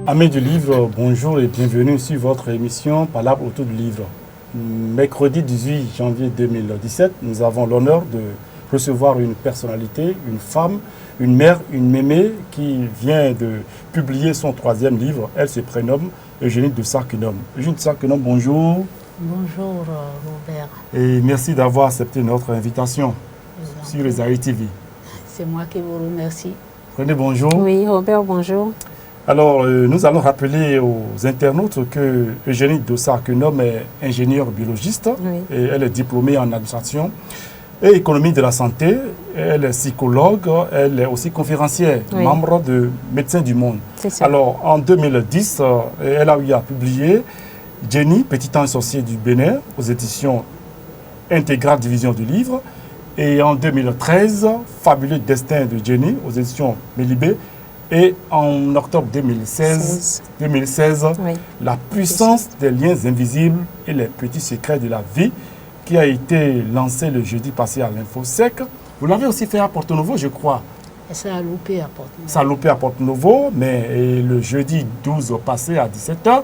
Amis du livre, bonjour et bienvenue sur votre émission Palabre autour du livre. Mercredi 18 janvier 2017, nous avons l'honneur de recevoir une personnalité, une femme, une mère, une mémé qui vient de publier son 3e livre. Elle se prénomme Eugénie de Sarkenom. Eugénie de Sarkenom, bonjour. Bonjour Robert. Et merci d'avoir accepté notre invitation sur les AI TV. C'est moi qui vous remercie. René, bonjour. Oui, Robert, bonjour. Alors, nous allons rappeler aux internautes que Eugénie de Sarkenom est ingénieure biologiste. Oui. Et elle est diplômée en administration et économie de la santé. Elle est psychologue, elle est aussi conférencière, Oui. membre de Médecins du Monde. C'est ça. Alors, en 2010, elle a eu à publier Jenny, Petit ange sorcier du Bénin, aux éditions Intégrale Division du Livre. Et en 2013, Fabuleux Destin de Jenny, aux éditions Mélibé. Et en octobre 2016, Oui. La puissance des liens invisibles et les petits secrets de la vie, qui a été lancé le jeudi passé à l'InfoSec. Vous l'avez aussi fait à Porto Novo, je crois. Et ça a loupé à Porte-Novo. Ça a loupé à Porto Novo, mais le jeudi 12 passé à 17h,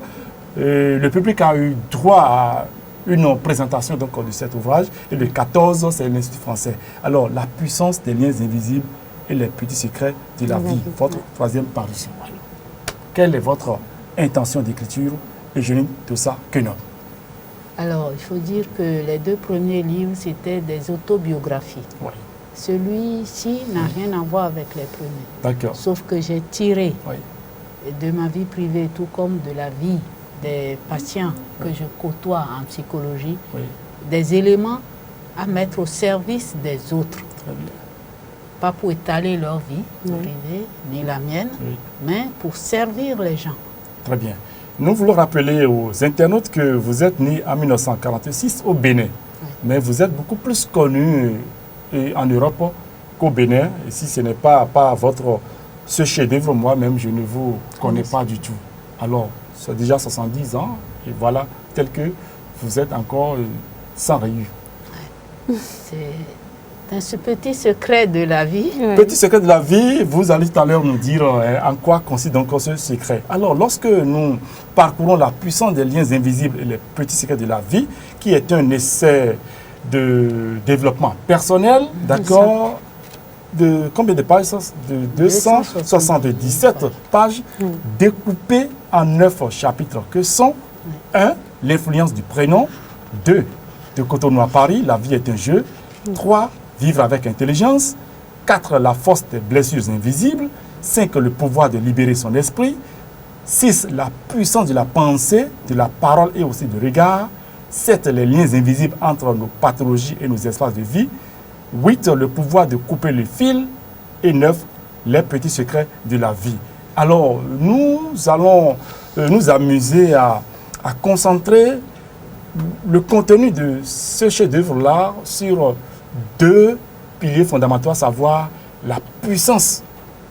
le public a eu droit à une présentation donc, de cet ouvrage. Et le 14, c'est l'Institut français. Alors, la puissance des liens invisibles et les petits secrets de la vie, votre 3e parution. Quelle est votre intention d'écriture, Eugénie de Sarkenom? Alors, il faut dire que les 2 premiers livres, c'était des autobiographies. Oui. Celui-ci n'a rien à voir avec les premiers. D'accord. Sauf que j'ai tiré Oui. de ma vie privée, tout comme de la vie des patients que je côtoie en psychologie, Oui. des éléments à mettre au service des autres. Très bien. Pas pour étaler leur vie Oui. privée, ni la mienne, Oui. mais pour servir les gens. Très bien. Nous voulons rappeler aux internautes que vous êtes né en 1946 au Bénin. Mais vous êtes beaucoup plus connu en Europe qu'au Bénin. Et si ce n'est pas ce chef-d'œuvre, moi-même, je ne vous connais pas du tout. Alors, c'est déjà 70 ans, et voilà, tel que vous êtes encore sans rayures. C'est ce petit secret de la vie. Oui. Petit secret de la vie, vous allez tout à l'heure nous dire en quoi consiste donc ce secret. Alors, lorsque nous parcourons la puissance des liens invisibles et les petits secrets de la vie, qui est un essai de développement personnel, d'accord, de combien de pages ça? De 277 pages, découpées en 9 chapitres, que sont 1. L'influence du prénom, 2. De Cotonou à Paris, la vie est un jeu, 3. Vivre avec intelligence, 4. La force des blessures invisibles, 5. Le pouvoir de libérer son esprit, 6. La puissance de la pensée, de la parole et aussi du regard, 7. Les liens invisibles entre nos pathologies et nos espaces de vie, 8. Le pouvoir de couper le fil, et 9. Les petits secrets de la vie. Alors, nous allons nous amuser à concentrer le contenu de ce chef-d'œuvre-là sur 2 piliers fondamentaux, à savoir la puissance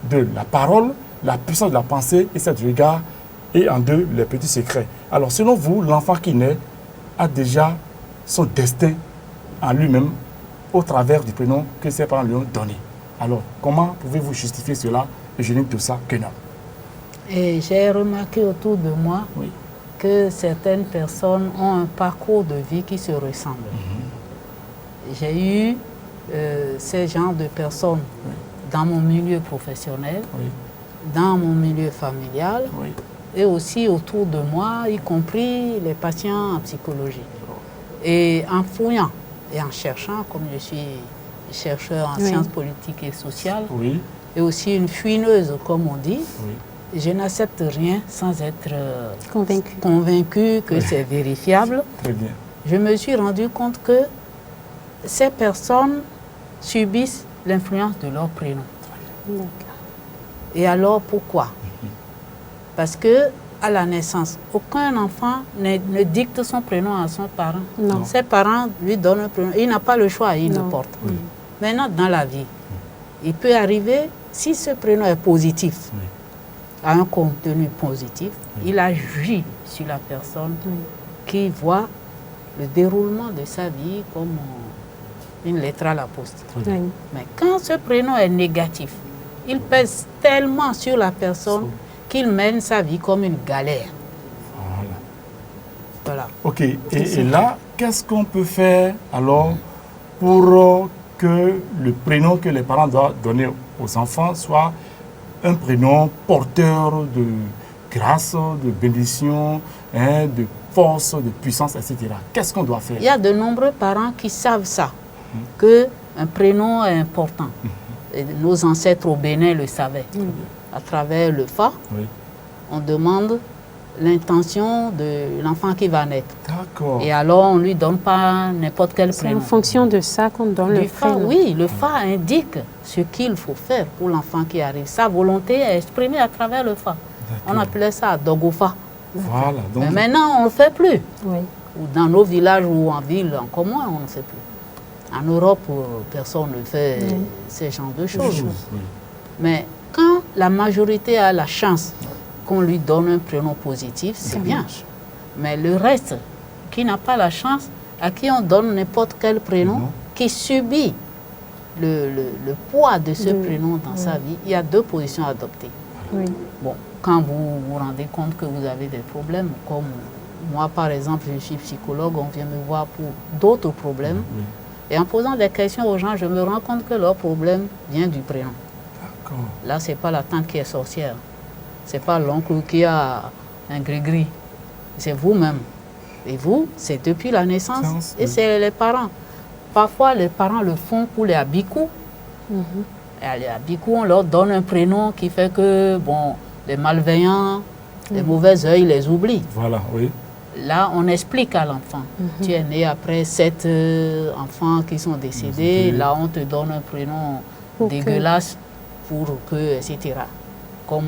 de la parole, la puissance de la pensée et cette regard, et en 2, les petits secrets. Alors, selon vous, l'enfant qui naît a déjà son destin en lui-même au travers du prénom que ses parents lui ont donné. Alors, comment pouvez-vous justifier cela, Eugénie de Sarkenom? Et j'ai remarqué autour de moi Oui. que certaines personnes ont un parcours de vie qui se ressemble. J'ai eu ces genres de personnes dans mon milieu professionnel, Oui. dans mon milieu familial, Oui. et aussi autour de moi, y compris les patients en psychologie. Et en fouillant et en cherchant, comme je suis chercheur en Oui. sciences politiques et sociales, Oui. et aussi une fouineuse, comme on dit, Oui. je n'accepte rien sans être Convaincu. que c'est vérifiable. Très bien. Je me suis rendu compte que ces personnes subissent l'influence de leur prénom. D'accord. Et alors pourquoi? Parce que à la naissance, aucun enfant ne dicte son prénom à son parent. Non. Ses parents lui donnent un prénom. Il n'a pas le choix, il Non. le porte. Maintenant, dans la vie, il peut arriver, si ce prénom est positif, a un contenu positif, il agit sur la personne qui voit le déroulement de sa vie comme une lettre à la poste. Oui. Mais quand ce prénom est négatif, il pèse tellement sur la personne qu'il mène sa vie comme une galère. Voilà. Ok, et là, qu'est-ce qu'on peut faire alors pour que le prénom que les parents doivent donner aux enfants soit un prénom porteur de grâce, de bénédiction, hein, de force, de puissance, etc. Qu'est-ce qu'on doit faire? Il y a de nombreux parents qui savent ça, qu'un prénom est important. Et nos ancêtres au Bénin le savaient. À travers le Fa, on demande l'intention de l'enfant qui va naître. D'accord. Et alors, on ne lui donne pas n'importe quel prénom. C'est en fonction de ça qu'on donne le Fa, prénom. oui, le Fa indique ce qu'il faut faire pour l'enfant qui arrive. Sa volonté est exprimée à travers le Fa. On appelait ça Dogofa. Voilà. Donc, Mais maintenant, on ne le fait plus. Oui. Ou dans nos villages ou en ville, encore moins, on ne le fait plus. En Europe, personne ne fait ce genre de choses. oui. Mais quand la majorité a la chance qu'on lui donne un prénom positif, c'est bien. Mais le reste, qui n'a pas la chance, à qui on donne n'importe quel prénom, qui subit le poids de ce prénom dans sa vie, il y a deux positions à adopter. Oui. Bon, quand vous vous rendez compte que vous avez des problèmes, comme moi par exemple, je suis psychologue, on vient me voir pour d'autres problèmes, et en posant des questions aux gens, je me rends compte que leur problème vient du prénom. Là, ce n'est pas la tante qui est sorcière. Ce n'est pas l'oncle qui a un gris-gris. C'est vous-même. Et vous, c'est depuis la naissance. Et c'est les parents. Parfois, les parents le font pour les abikou. Et les abikou, on leur donne un prénom qui fait que, bon, les malveillants, les mauvais œils les oublient. Voilà, oui. Là, on explique à l'enfant. Tu es né après 7 enfants qui sont décédés. Là, on te donne un prénom dégueulasse pour que, etc. Comme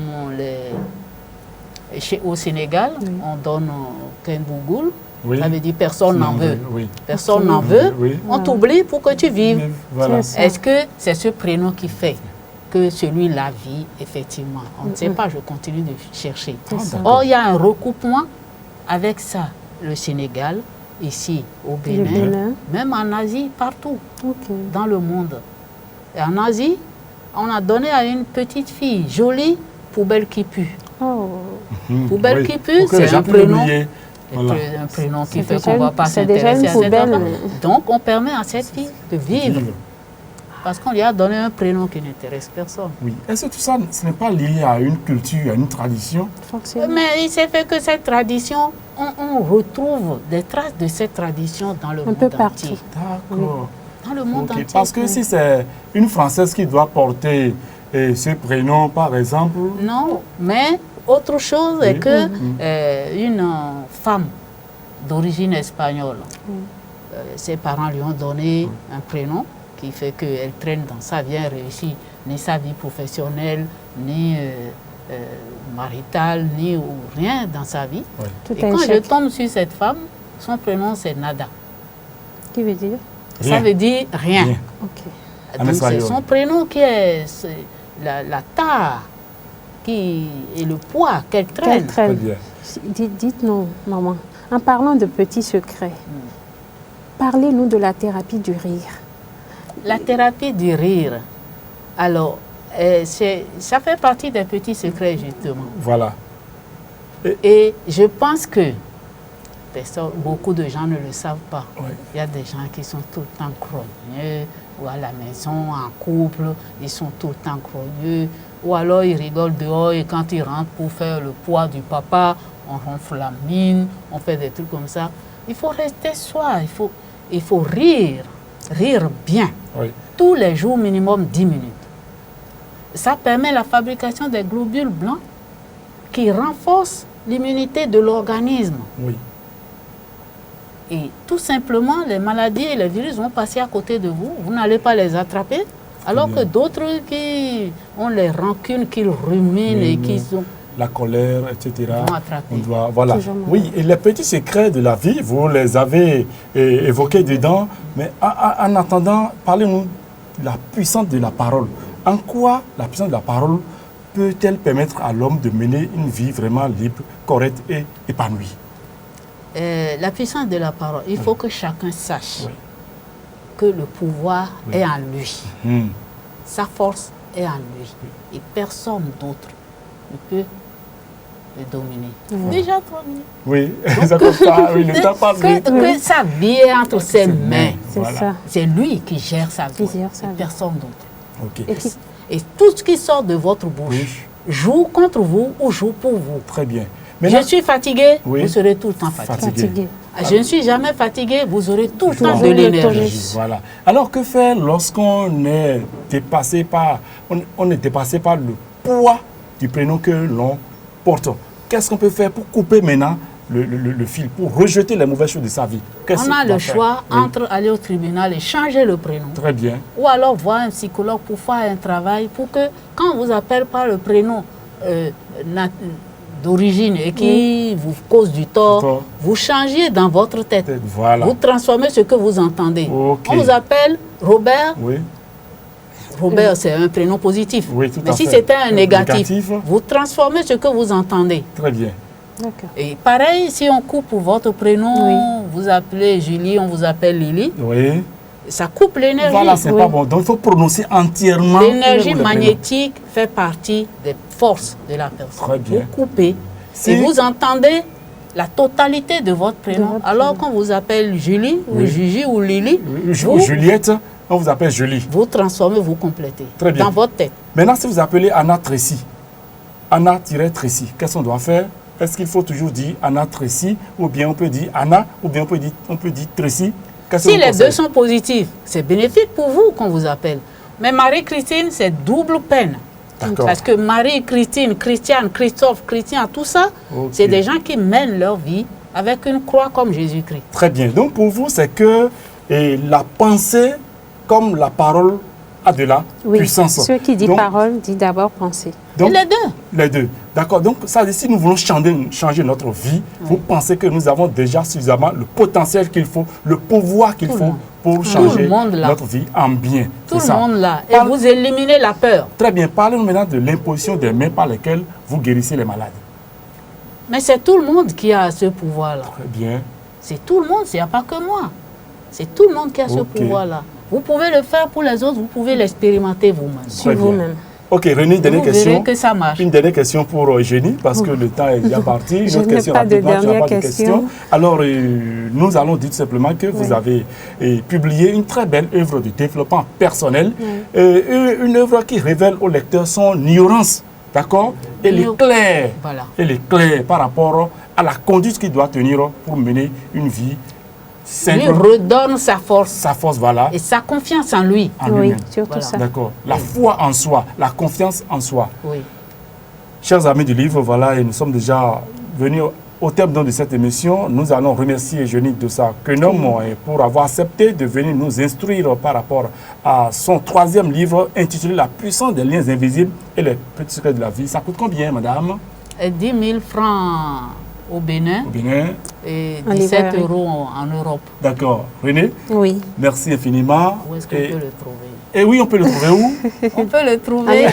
au Sénégal, on donne Kenbougoul, ça veut dire personne n'en veut. Personne n'en veut, on t'oublie pour que tu vives. Voilà. Est-ce que c'est ce prénom qui fait que celui-là vit, effectivement? On ne sait pas, je continue de chercher. Or, il y a un recoupement avec ça, le Sénégal, ici au Bénin, même en Asie, partout, dans le monde. Et en Asie, on a donné à une petite fille jolie, Poubelle qui pue. Poubelle qui pue, c'est un prénom. Un prénom qui fait qu'on ne va pas s'intéresser à cette enfant. Donc, on permet à cette fille de vivre. Parce qu'on lui a donné un prénom qui n'intéresse personne. Oui. Est-ce que tout ça, ce n'est pas lié à une culture, à une tradition? Mais il s'est fait que cette tradition, on retrouve des traces de cette tradition dans le monde entier. D'accord. Dans le monde entier. Parce que si c'est une Française qui doit porter ce prénom, par exemple... Non, mais autre chose est que une femme d'origine espagnole, ses parents lui ont donné un prénom qui fait qu'elle traîne dans sa vie, elle réussit ni sa vie professionnelle, ni maritale, ni rien dans sa vie. Et quand je tombe sur cette femme, son prénom c'est Nada. Qui veut dire? Ça veut dire rien. Donc c'est son prénom qui est la tare et le poids qu'elle traîne. Dites-nous, maman, en parlant de petits secrets, parlez-nous de la thérapie du rire. La thérapie du rire, alors, ça fait partie des petits secrets, justement. Voilà. Et je pense que beaucoup de gens ne le savent pas. Il y a des gens qui sont tout le temps grogneux, ou à la maison, en couple, ils sont tout le temps grogneux, ou alors ils rigolent dehors et quand ils rentrent pour faire le poids du papa, on ronfle la mine, on fait des trucs comme ça. Il faut rester soi, il faut rire bien, tous les jours minimum 10 minutes. Ça permet la fabrication des globules blancs qui renforcent l'immunité de l'organisme. Et tout simplement, les maladies et les virus vont passer à côté de vous. Vous n'allez pas les attraper. Alors que d'autres qui ont les rancunes, qui ruminent et qui sont... La colère, etc. Vont attraper. On doit, voilà. Oui, et les petits secrets de la vie, vous les avez évoqués dedans. Mais en attendant, parlez-nous de la puissance de la parole. En quoi la puissance de la parole peut-elle permettre à l'homme de mener une vie vraiment libre, correcte et épanouie? La puissance de la parole, il faut que chacun sache que le pouvoir est en lui. Sa force est en lui. Et personne d'autre ne peut de dominer. Déjà 3 minutes. Oui, oui, le temps passe vite. Que sa vie est entre ses mains. C'est ça. C'est lui qui gère sa vie, gère sa vie. personne d'autre. Ok. Et tout ce qui sort de votre bouche joue contre vous ou joue pour vous. Très bien. Je suis fatigué, Oui. vous serez tout le temps fatigué. Fatigué. Je ne suis jamais fatigué, vous aurez tout le temps de Toujours l'énergie. Voilà. Alors, que faire lorsqu'on est dépassé par, on est dépassé par le poids du prénom que l'on porte? Qu'est-ce qu'on peut faire pour couper maintenant le fil, pour rejeter les mauvaises choses de sa vie? On a le choix entre aller au tribunal et changer le prénom. Très bien. Ou alors voir un psychologue pour faire un travail pour que, quand on vous appelle par le prénom d'origine et qui vous cause du tort, vous changiez dans votre tête. Voilà. Vous transformez ce que vous entendez. Okay. On vous appelle Robert. Oui. Robert, c'est un prénom positif. Oui, tout mais à si fait. c'était un négatif, vous transformez ce que vous entendez. Très bien. Et pareil, si on coupe votre prénom, vous appelez Julie, on vous appelle Lily. Oui. Ça coupe l'énergie. Voilà, c'est pas bon. Donc, il faut prononcer entièrement. L'énergie magnétique fait partie des forces de la personne. Très bien. Vous coupez et vous entendez la totalité de votre prénom. Alors qu'on vous appelle Julie, ou Gigi, ou Lily, ou Juliette, on vous appelle Julie. Vous transformez, vous complétez. Très bien. Dans votre tête. Maintenant, si vous appelez Anna Tracy, Anna-Tracy, qu'est-ce qu'on doit faire? Est-ce qu'il faut toujours dire Anna Tracy, ou bien on peut dire Anna, ou bien on peut dire Tracy? Si les deux sont positifs, c'est bénéfique pour vous qu'on vous appelle. Mais Marie-Christine, c'est double peine. Parce que Marie-Christine, Christiane, Christophe, Christian, tout ça, c'est des gens qui mènent leur vie avec une croix comme Jésus-Christ. Très bien. Donc pour vous, c'est que la pensée, comme la parole, a de la puissance. Ceux qui disent parole, dit d'abord pensée. Donc, les deux. Les deux. D'accord. Donc, ça, si nous voulons changer notre vie, vous pensez que nous avons déjà suffisamment le potentiel qu'il faut, le pouvoir qu'il faut pour changer notre vie en bien. Tout le monde là. Et vous éliminez la peur. Très bien. Parlez-nous maintenant de l'imposition des mains par lesquelles vous guérissez les malades. Mais c'est tout le monde qui a ce pouvoir-là. Très bien. C'est tout le monde, il n'y a pas que moi. C'est tout le monde qui a ce pouvoir-là. Vous pouvez le faire pour les autres, vous pouvez l'expérimenter vous-même. Sur vous-même. Ok, René, dernière question. Que ça marche. Une dernière question pour Eugénie, parce que le temps est déjà parti. Une autre question pas de dernière question. Alors, nous allons dire simplement que vous avez publié une très belle œuvre de développement personnel, une œuvre qui révèle au lecteur son ignorance, d'accord? Et les clairs, par rapport à la conduite qu'il doit tenir pour mener une vie. Lui redonne sa force. Sa force, voilà. Et sa confiance en lui. Oui, surtout ça. D'accord. La foi en soi, la confiance en soi. Oui. Chers amis du livre, voilà, et nous sommes déjà venus au terme de cette émission. Nous allons remercier Eugénie de sa quenome pour avoir accepté de venir nous instruire par rapport à son 3e livre intitulé La puissance des liens invisibles et les petits secrets de la vie. Ça coûte combien, madame? 10 000 francs au Bénin. Et 17 € en Europe. D'accord. René? Oui. Merci infiniment. Où est-ce qu'on peut le trouver? Et oui, on peut le trouver où? On peut le trouver à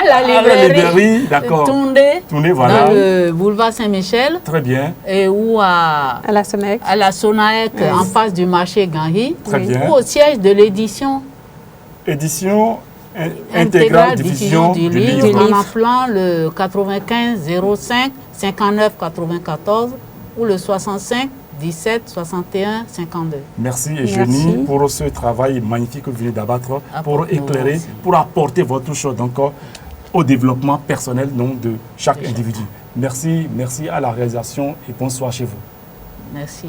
la librairie. D'accord. Toundé, voilà. Dans le boulevard Saint-Michel. Très bien. Et ou à la Sonaec. À la Sonaec, en face du marché Gangi. Très bien. Ou au siège de l'édition. Édition intégrale diffusion du livre. En appelant le 95 05 59 94 ou le 65 17 61 52. Merci Eugénie pour ce travail magnifique que vous venez d'abattre, pour éclairer, pour apporter votre touche au développement personnel de chaque individu. Merci à la réalisation et bonsoir chez vous. Merci.